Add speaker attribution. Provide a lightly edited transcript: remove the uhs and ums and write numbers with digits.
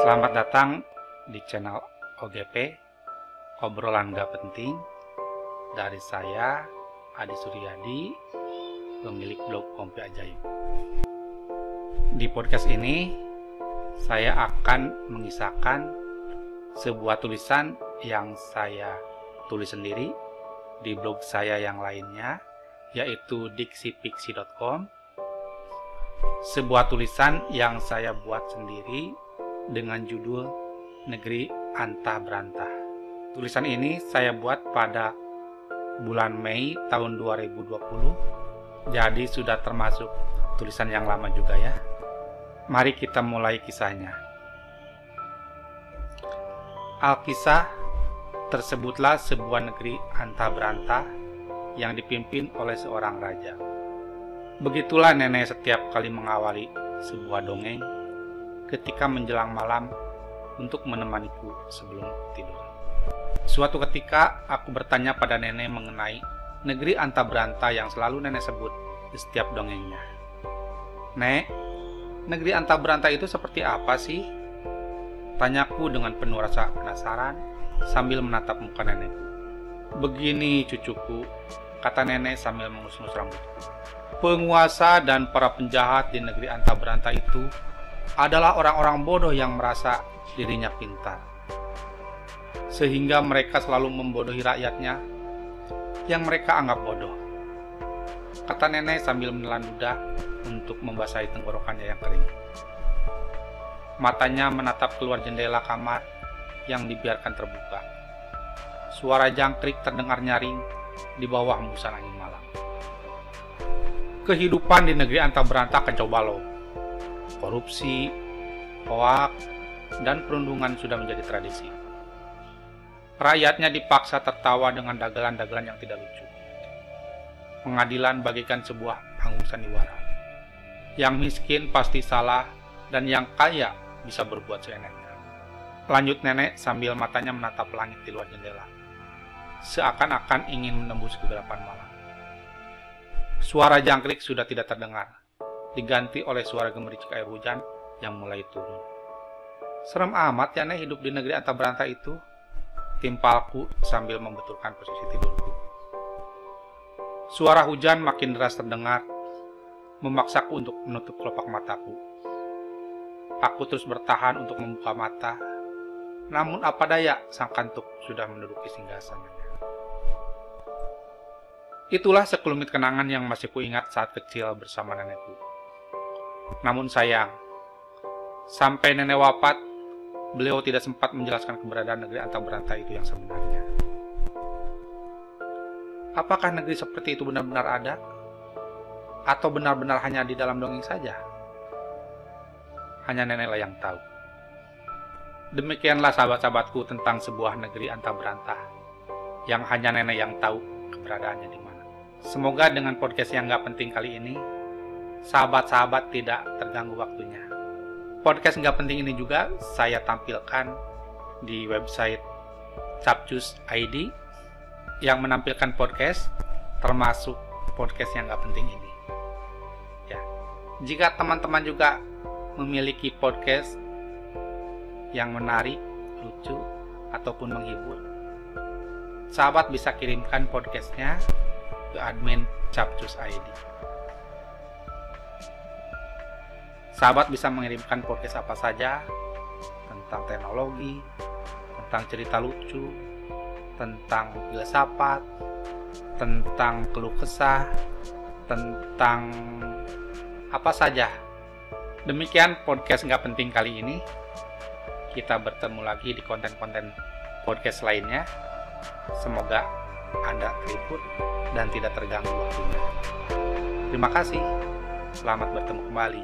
Speaker 1: Selamat datang di channel OGP, obrolan gak penting, dari saya, Adi Suryadi, pemilik blog Kompi Ajaib. Di podcast ini, saya akan mengisahkan sebuah tulisan yang saya tulis sendiri di blog saya yang lainnya, yaitu diksipiksi.com. Sebuah tulisan yang saya buat sendiri dengan judul Negeri Antah Berantah. Tulisan ini saya buat pada bulan Mei tahun 2020, jadi sudah termasuk tulisan yang lama juga ya. Mari kita mulai kisahnya. Alkisah tersebutlah sebuah negeri antah berantah yang dipimpin oleh seorang raja. Begitulah nenek setiap kali mengawali sebuah dongeng ketika menjelang malam untuk menemaniku sebelum tidur. Suatu ketika aku bertanya pada nenek mengenai negeri antah berantah yang selalu nenek sebut di setiap dongengnya. "Nek, negeri antah berantah itu seperti apa sih?" Tanyaku dengan penuh rasa penasaran sambil menatap muka nenekku. "Begini cucuku," kata nenek sambil mengus-ngus rambutku. "Penguasa dan para penjahat di negeri antah berantah itu adalah orang-orang bodoh yang merasa dirinya pintar, sehingga mereka selalu membodohi rakyatnya yang mereka anggap bodoh," kata nenek sambil menelan ludah untuk membasahi tenggorokannya yang kering. Matanya menatap keluar jendela kamar yang dibiarkan terbuka. Suara jangkrik terdengar nyaring di bawah hembusan angin malam. Kehidupan di negeri antah berantah kacau balau. Korupsi, hoaks, dan perundungan sudah menjadi tradisi. Rakyatnya dipaksa tertawa dengan dagelan-dagelan yang tidak lucu. Pengadilan bagikan sebuah panggung sandiwara. Yang miskin pasti salah dan yang kaya bisa berbuat seenaknya. Lanjut nenek sambil matanya menatap langit di luar jendela, seakan-akan ingin menembus kegelapan malam. Suara jangkrik sudah tidak terdengar, diganti oleh suara gemericik air hujan yang mulai turun. "Serem amat ya nek hidup di negeri antah berantah itu," timpalku sambil membetulkan posisi tidurku. Suara hujan makin deras terdengar, memaksaku untuk menutup kelopak mataku. Aku terus bertahan untuk membuka mata, namun apa daya sang kantuk sudah menduduki singgasananya. Itulah sekelumit kenangan yang masih kuingat saat kecil bersama nenekku. Namun sayang, sampai nenek wafat, beliau tidak sempat menjelaskan keberadaan negeri antah berantah itu yang sebenarnya. Apakah negeri seperti itu benar-benar ada? Atau benar-benar hanya di dalam dongeng saja? Hanya neneklah yang tahu. Demikianlah sahabat-sahabatku tentang sebuah negeri antah berantah yang hanya nenek yang tahu keberadaannya di mana. Semoga dengan podcast yang gak penting kali ini, sahabat-sahabat tidak terganggu waktunya. Podcast gak penting ini juga saya tampilkan di website Capcus ID yang menampilkan podcast, termasuk podcast yang gak penting ini. Ya, jika teman-teman juga memiliki podcast yang menarik, lucu, ataupun menghibur, sahabat bisa kirimkan podcastnya ke admin Capcus ID. Sahabat bisa mengirimkan podcast apa saja tentang teknologi, tentang cerita lucu, tentang filsafat, tentang keluh kesah, tentang apa saja. Demikian podcast nggak penting kali ini. Kita bertemu lagi di konten-konten podcast lainnya. Semoga Anda terhibur dan tidak terganggu waktunya. Terima kasih. Selamat bertemu kembali.